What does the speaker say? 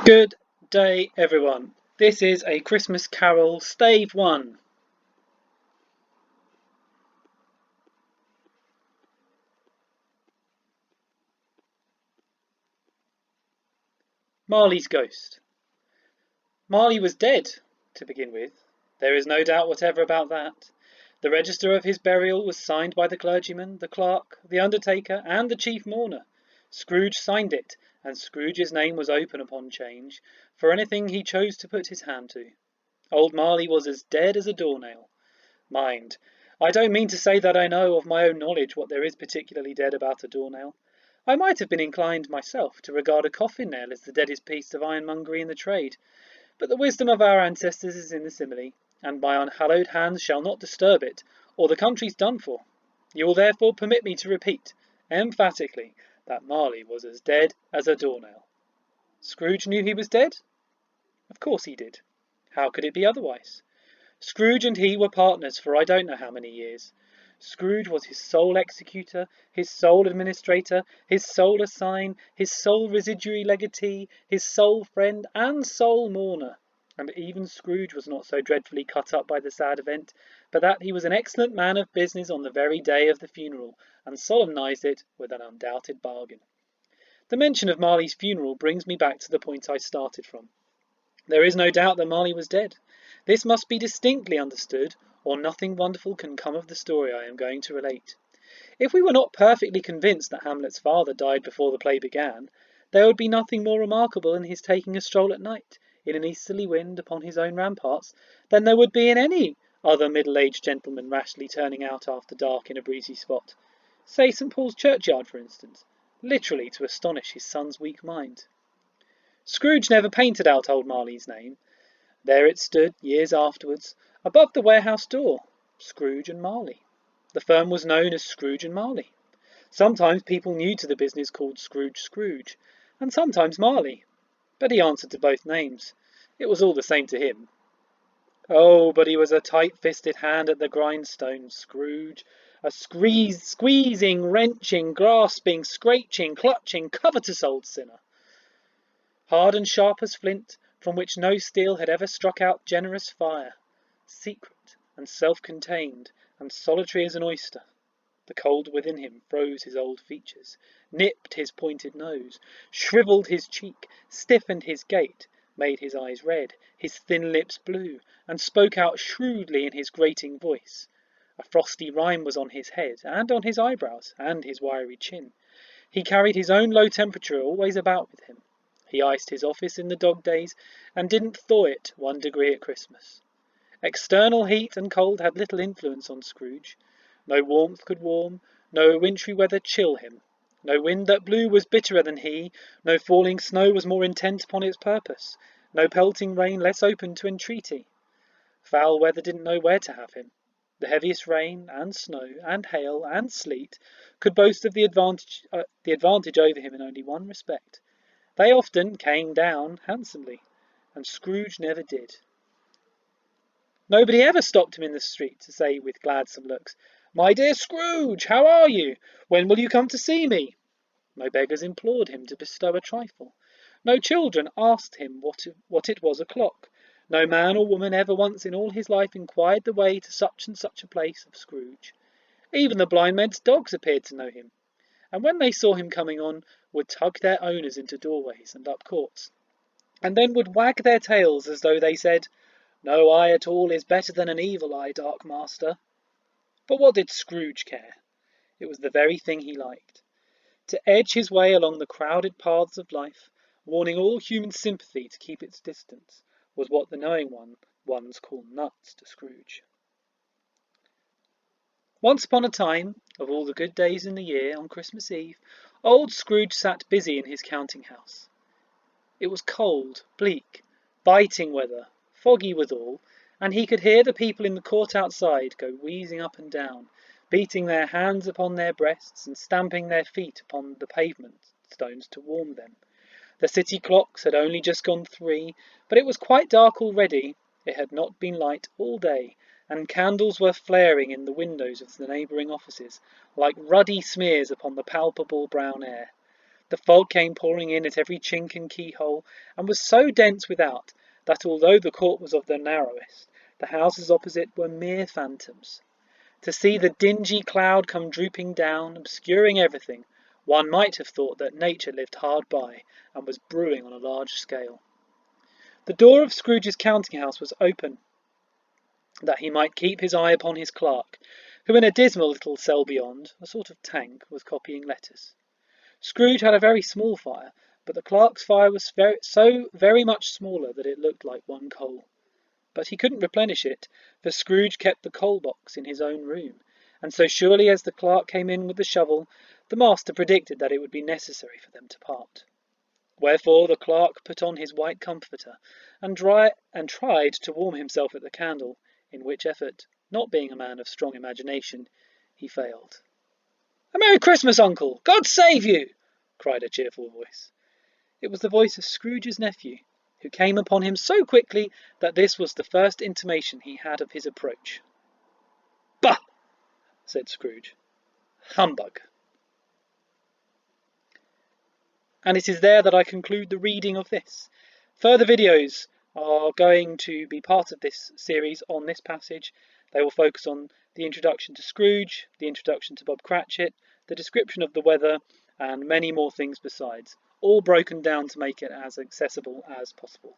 Good day, everyone. This is a Christmas Carol Stave One. Marley's Ghost. Marley was dead, to begin with. There is no doubt whatever about that. The register of his burial was signed by the clergyman, the clerk, the undertaker, and the chief mourner. Scrooge signed it, and Scrooge's name was open upon change for anything he chose to put his hand to. Old Marley was as dead as a doornail. Mind, I don't mean to say that I know of my own knowledge what there is particularly dead about a doornail. I might have been inclined myself to regard a coffin nail as the deadest piece of ironmongery in the trade, but the wisdom of our ancestors is in the simile, and my unhallowed hands shall not disturb it, or the country's done for. You will therefore permit me to repeat, emphatically, that Marley was as dead as a doornail. Scrooge knew he was dead? Of course he did. How could it be otherwise? Scrooge and he were partners for I don't know how many years. Scrooge was his sole executor, his sole administrator, his sole assign, his sole residuary legatee, his sole friend, and sole mourner. And even Scrooge was not so dreadfully cut up by the sad event, but that he was an excellent man of business on the very day of the funeral, and solemnized it with an undoubted bargain. The mention of Marley's funeral brings me back to the point I started from. There is no doubt that Marley was dead. This must be distinctly understood, or nothing wonderful can come of the story I am going to relate. If we were not perfectly convinced that Hamlet's father died before the play began, there would be nothing more remarkable in his taking a stroll at night, in an easterly wind, upon his own ramparts, than there would be in any other middle-aged gentleman rashly turning out after dark in a breezy spot. Say St. Paul's churchyard, for instance, literally to astonish his son's weak mind. Scrooge never painted out old Marley's name. There it stood, years afterwards, above the warehouse door, Scrooge and Marley. The firm was known as Scrooge and Marley. Sometimes people new to the business called Scrooge, and sometimes Marley. But he answered to both names. It was all the same to him. Oh, but he was a tight-fisted hand at the grindstone, Scrooge. A squeezing, wrenching, grasping, scratching, clutching, covetous old sinner. Hard and sharp as flint, from which no steel had ever struck out generous fire, secret and self-contained, and solitary as an oyster. The cold within him froze his old features, nipped his pointed nose, shrivelled his cheek, stiffened his gait, made his eyes red, his thin lips blue, and spoke out shrewdly in his grating voice. A frosty rime was on his head, and on his eyebrows, and his wiry chin. He carried his own low temperature always about with him. He iced his office in the dog days, and didn't thaw it 1 degree at Christmas. External heat and cold had little influence on Scrooge. No warmth could warm, no wintry weather chill him. No wind that blew was bitterer than he, no falling snow was more intent upon its purpose, no pelting rain less open to entreaty. Foul weather didn't know where to have him. The heaviest rain, and snow, and hail, and sleet could boast of the advantage over him in only one respect. They often came down handsomely, and Scrooge never did. Nobody ever stopped him in the street to say with gladsome looks, "My dear Scrooge, how are you? When will you come to see me?" No beggars implored him to bestow a trifle. No children asked him what it was o'clock. No man or woman ever once in all his life inquired the way to such and such a place of Scrooge. Even the blind men's dogs appeared to know him, and when they saw him coming on, would tug their owners into doorways and up courts, and then would wag their tails as though they said, "No eye at all is better than an evil eye, dark master." But what did Scrooge care? It was the very thing he liked. To edge his way along the crowded paths of life, warning all human sympathy to keep its distance, was what the knowing ones call nuts to Scrooge. Once upon a time, of all the good days in the year, on Christmas Eve, old Scrooge sat busy in his counting-house. It was cold, bleak, biting weather, foggy withal, and he could hear the people in the court outside go wheezing up and down, beating their hands upon their breasts and stamping their feet upon the pavement stones to warm them. The city clocks had only just gone 3, but it was quite dark already. It had not been light all day, and candles were flaring in the windows of the neighbouring offices, like ruddy smears upon the palpable brown air. The fog came pouring in at every chink and keyhole, and was so dense without that although the court was of the narrowest, the houses opposite were mere phantoms. To see the dingy cloud come drooping down, obscuring everything, one might have thought that nature lived hard by and was brewing on a large scale. The door of Scrooge's counting house was open, that he might keep his eye upon his clerk, who in a dismal little cell beyond, a sort of tank, was copying letters. Scrooge had a very small fire, but the clerk's fire was very much smaller that it looked like one coal. But he couldn't replenish it, for Scrooge kept the coal box in his own room, and so surely as the clerk came in with the shovel, the master predicted that it would be necessary for them to part. Wherefore the clerk put on his white comforter, and tried to warm himself at the candle, in which effort, not being a man of strong imagination, he failed. "A Merry Christmas, uncle! God save you!" cried a cheerful voice. It was the voice of Scrooge's nephew, who came upon him so quickly that this was the first intimation he had of his approach. "Bah!" said Scrooge. "Humbug!" And it is there that I conclude the reading of this. Further videos are going to be part of this series on this passage. They will focus on the introduction to Scrooge, the introduction to Bob Cratchit, the description of the weather, and many more things besides, all broken down to make it as accessible as possible.